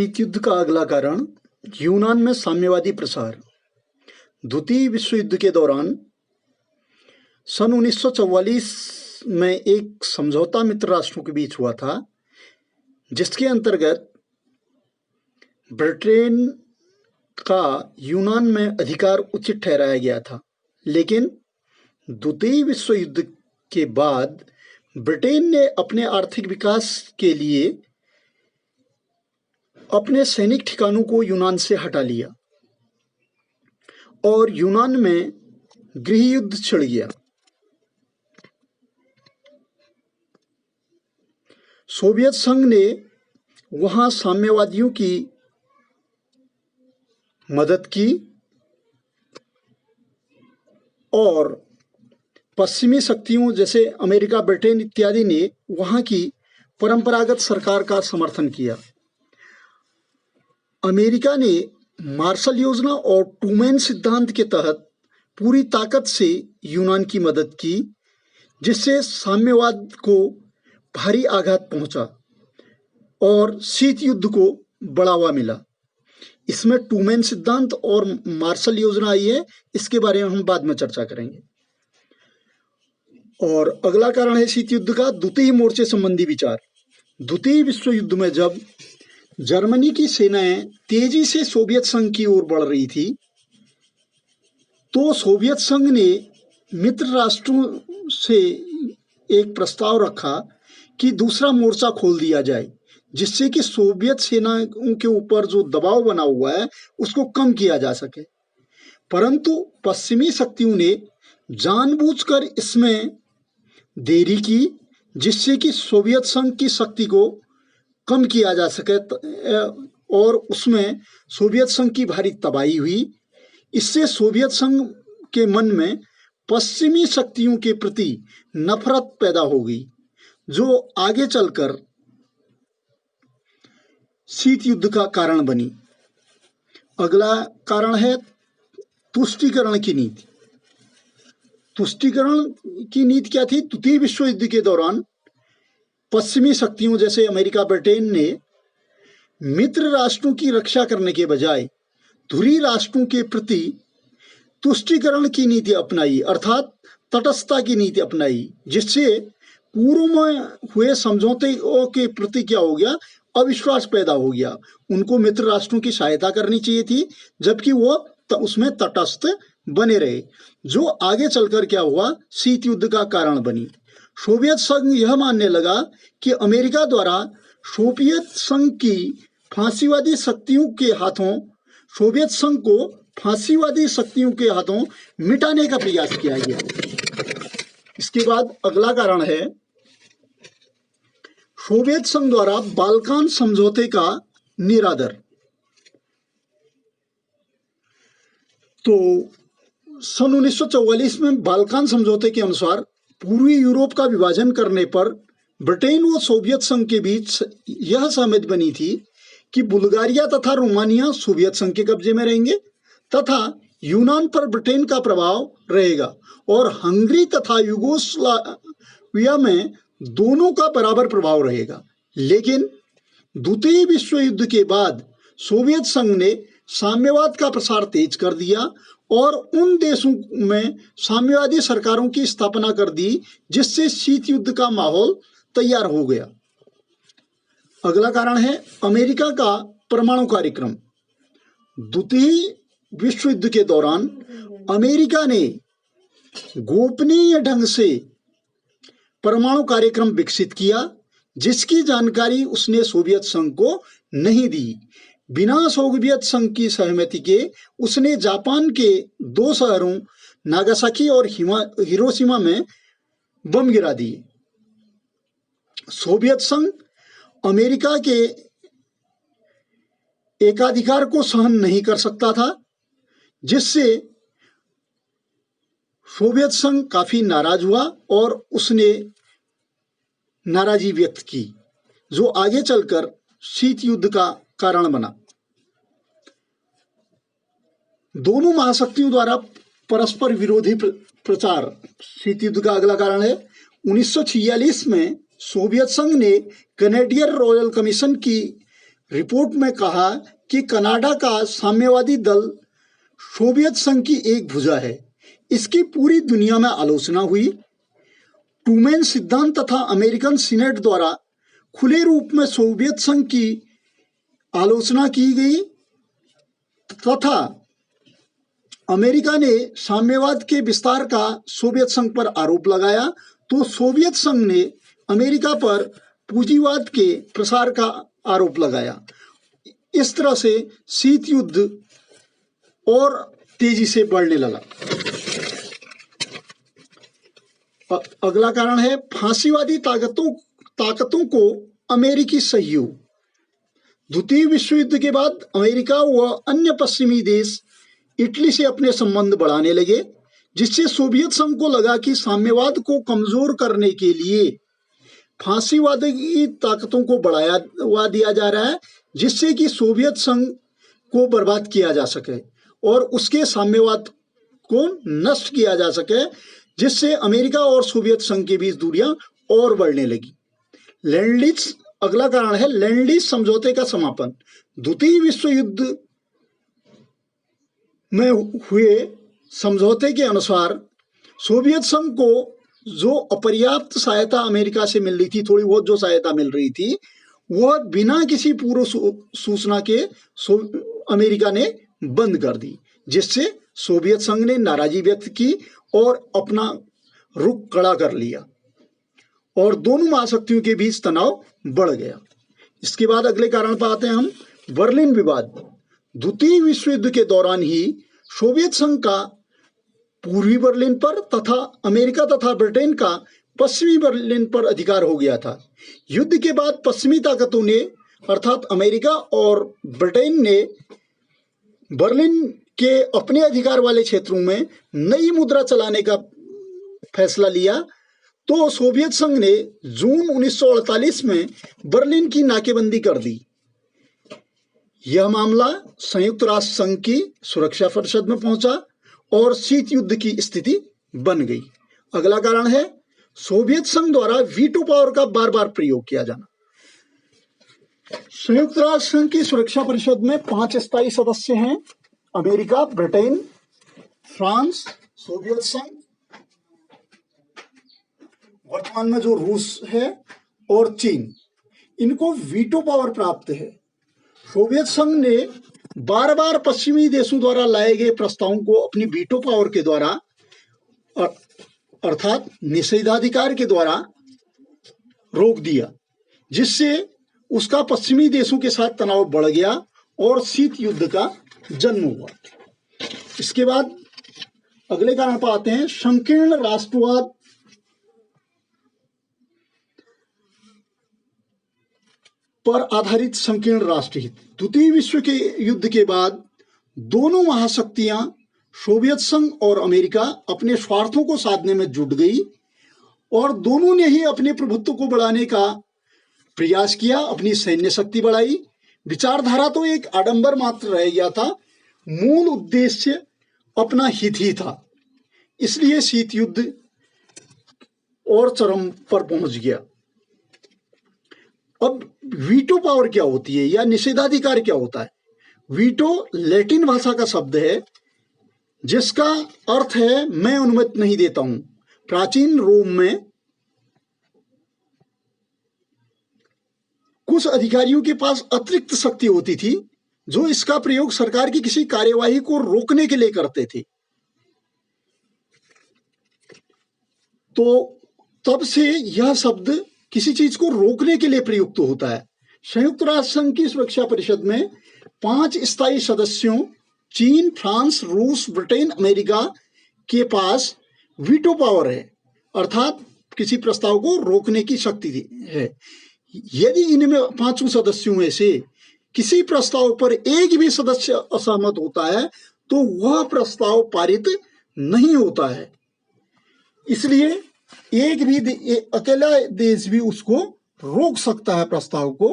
शीत युद्ध का अगला कारण यूनान में साम्यवादी प्रसार। द्वितीय विश्व युद्ध के दौरान सन 1944 में एक समझौता मित्र राष्ट्रों के बीच हुआ था, जिसके अंतर्गत ब्रिटेन का यूनान में अधिकार उचित ठहराया गया था। लेकिन द्वितीय विश्व युद्ध के बाद ब्रिटेन ने अपने आर्थिक विकास के लिए अपने सैनिक ठिकानों को यूनान से हटा लिया और यूनान में गृह युद्ध छिड़ गया। सोवियत संघ ने वहां साम्यवादियों की मदद की और पश्चिमी शक्तियों जैसे अमेरिका, ब्रिटेन इत्यादि ने वहां की परंपरागत सरकार का समर्थन किया। अमेरिका ने मार्शल योजना और ट्रूमैन सिद्धांत के तहत पूरी ताकत से यूनान की मदद की, जिससे साम्यवाद को भारी आघात पहुंचा और शीत युद्ध को बढ़ावा मिला। इसमें ट्रूमैन सिद्धांत और मार्शल योजना आई है, इसके बारे में हम बाद में चर्चा करेंगे। और अगला कारण है शीत युद्ध का द्वितीय मोर्चे संबंधी विचार। द्वितीय विश्व युद्ध में जब जर्मनी की सेनाएं तेजी से सोवियत संघ की ओर बढ़ रही थी, तो सोवियत संघ ने मित्र राष्ट्रों से एक प्रस्ताव रखा कि दूसरा मोर्चा खोल दिया जाए, जिससे कि सोवियत सेनाओं के ऊपर जो दबाव बना हुआ है उसको कम किया जा सके। परंतु पश्चिमी शक्तियों ने जानबूझकर इसमें देरी की, जिससे कि सोवियत संघ की शक्ति को कम किया जा सके और उसमें सोवियत संघ की भारी तबाही हुई। इससे सोवियत संघ के मन में पश्चिमी शक्तियों के प्रति नफरत पैदा हो गई, जो आगे चलकर शीत युद्ध का कारण बनी। अगला कारण है तुष्टीकरण की नीति। तुष्टीकरण की नीति क्या थी? द्वितीय विश्व युद्ध के दौरान पश्चिमी शक्तियों जैसे अमेरिका, ब्रिटेन ने मित्र राष्ट्रों की रक्षा करने के बजाय धुरी राष्ट्रों के प्रति तुष्टीकरण की नीति अपनाई, अर्थात तटस्थता की नीति अपनाई, जिससे पूर्व में हुए समझौतों के प्रति क्या हो गया? अविश्वास पैदा हो गया। उनको मित्र राष्ट्रों की सहायता करनी चाहिए थी, जबकि वो उसमें तटस्थ बने रहे, जो आगे चलकर क्या हुआ? शीत युद्ध का कारण बनी। सोवियत संघ यह मानने लगा कि अमेरिका द्वारा सोवियत संघ की फांसीवादी शक्तियों के हाथों सोवियत संघ को फांसीवादी शक्तियों के हाथों मिटाने का प्रयास किया गया। इसके बाद अगला कारण है सोवियत संघ द्वारा बाल्कान समझौते का निरादर। तो सन 1944 में बाल्कान समझौते के अनुसार पूर्वी यूरोप का विभाजन करने पर ब्रिटेन व सोवियत संघ के बीच यह सहमति बनी थी कि बुल्गारिया तथा रोमानिया सोवियत संघ के कब्जे में रहेंगे तथा यूनान पर ब्रिटेन का प्रभाव रहेगा और हंगरी तथा यूगोस्लाविया में दोनों का बराबर प्रभाव रहेगा। लेकिन द्वितीय विश्व युद्ध के बाद सोवियत संघ ने साम्यवाद का प्रसार तेज कर दिया और उन देशों में साम्यवादी सरकारों की स्थापना कर दी, जिससे शीत युद्ध का माहौल तैयार हो गया। अगला कारण है अमेरिका का परमाणु कार्यक्रम। द्वितीय विश्व युद्ध के दौरान अमेरिका ने गोपनीय ढंग से परमाणु कार्यक्रम विकसित किया, जिसकी जानकारी उसने सोवियत संघ को नहीं दी। बिना सोवियत संघ की सहमति के उसने जापान के 2 शहरों नागासाकी और हिरोशिमा में बम गिरा दिए। सोवियत संघ अमेरिका के एकाधिकार को सहन नहीं कर सकता था, जिससे सोवियत संघ काफी नाराज हुआ और उसने नाराजी व्यक्त की, जो आगे चलकर शीत युद्ध का कारण बना। दोनों महाशक्तियों द्वारा परस्पर विरोधी प्रचार शीत युद्ध का अगला कारण है। 1946 में सोवियत संघ ने कैनेडियन रॉयल कमीशन की रिपोर्ट में कहा कि कनाडा का साम्यवादी दल सोवियत संघ की एक भुजा है। इसकी पूरी दुनिया में आलोचना हुई। ट्रूमैन सिद्धांत तथा अमेरिकन सीनेट द्वारा खुले रूप में सोवियत संघ की आलोचना की गई तथा अमेरिका ने साम्यवाद के विस्तार का सोवियत संघ पर आरोप लगाया, तो सोवियत संघ ने अमेरिका पर पूंजीवाद के प्रसार का आरोप लगाया। इस तरह से शीत युद्ध और तेजी से बढ़ने लगा। अगला कारण है फांसीवादी ताकतों को अमेरिकी सहयोग। द्वितीय विश्व युद्ध के बाद अमेरिका व अन्य पश्चिमी देश इटली से अपने संबंध बढ़ाने लगे, जिससे सोवियत संघ को लगा कि साम्यवाद को कमजोर करने के लिए फांसीवादी ताकतों को बढ़ावा दिया जा रहा है, जिससे कि सोवियत संघ को बर्बाद किया जा सके और उसके साम्यवाद को नष्ट किया जा सके, जिससे अमेरिका और सोवियत संघ के बीच दूरियां और बढ़ने लगी। लैंड-लीज अगला कारण है लैंड-लीज समझौते का समापन। द्वितीय विश्व युद्ध में हुए समझौते के अनुसार सोवियत संघ को जो अपर्याप्त सहायता अमेरिका से मिल रही थी, थोड़ी बहुत जो सहायता मिल रही थी, वह बिना किसी पूर्व सूचना के अमेरिका ने बंद कर दी, जिससे सोवियत संघ ने नाराजगी व्यक्त की और अपना रुख कड़ा कर लिया और दोनों महाशक्तियों के बीच तनाव बढ़ गया। इसके बाद अगले कारण पर आते हैं हम, बर्लिन विवाद। द्वितीय विश्व युद्ध के दौरान ही सोवियत संघ का पूर्वी बर्लिन पर तथा अमेरिका तथा ब्रिटेन का पश्चिमी बर्लिन पर अधिकार हो गया था। युद्ध के बाद पश्चिमी ताकतों ने अर्थात अमेरिका और ब्रिटेन ने बर्लिन के अपने अधिकार वाले क्षेत्रों में नई मुद्रा चलाने का फैसला लिया, तो सोवियत संघ ने जून 1948 में बर्लिन की नाकेबंदी कर दी। यह मामला संयुक्त राष्ट्र संघ की सुरक्षा परिषद में पहुंचा और शीत युद्ध की स्थिति बन गई। अगला कारण है सोवियत संघ द्वारा वीटो पावर का बार बार प्रयोग किया जाना। संयुक्त राष्ट्र संघ की सुरक्षा परिषद में 5 स्थायी सदस्य हैं, अमेरिका, ब्रिटेन, फ्रांस, सोवियत संघ, वर्तमान में जो रूस है और चीन। इनको वीटो पावर प्राप्त है। सोवियत संघ ने बार बार पश्चिमी देशों द्वारा लाए गए प्रस्तावों को अपनी वीटो पावर के द्वारा अर्थात निषेधाधिकार के द्वारा रोक दिया, जिससे उसका पश्चिमी देशों के साथ तनाव बढ़ गया और शीत युद्ध का जन्म हुआ। इसके बाद अगले कारण पर आते हैं, संकीर्ण राष्ट्रवाद पर आधारित संकीर्ण राष्ट्रहित। द्वितीय विश्व के युद्ध के बाद दोनों महाशक्तियां सोवियत संघ और अमेरिका अपने स्वार्थों को साधने में जुट गई और दोनों ने ही अपने प्रभुत्व को बढ़ाने का प्रयास किया, अपनी सैन्य शक्ति बढ़ाई। विचारधारा तो एक आडंबर मात्र रह गया था, मूल उद्देश्य अपना हित ही था। इसलिए शीत युद्ध और चरम पर पहुंच गया। अब वीटो पावर क्या होती है या निषेधाधिकार क्या होता है? वीटो लैटिन भाषा का शब्द है जिसका अर्थ है मैं अनुमति नहीं देता हूं। प्राचीन रोम में कुछ अधिकारियों के पास अतिरिक्त शक्ति होती थी जो इसका प्रयोग सरकार की किसी कार्यवाही को रोकने के लिए करते थे। तो तब से यह शब्द किसी चीज को रोकने के लिए प्रयुक्त होता है। संयुक्त राष्ट्र संघ की सुरक्षा परिषद में 5 स्थायी सदस्यों चीन, फ्रांस, रूस, ब्रिटेन, अमेरिका के पास वीटो पावर है, अर्थात किसी प्रस्ताव को रोकने की शक्ति है। यदि इनमें 5 सदस्यों में से किसी प्रस्ताव पर एक भी सदस्य असहमत होता है तो वह प्रस्ताव पारित नहीं होता है। इसलिए एक भी अकेला देश भी उसको रोक सकता है प्रस्ताव को,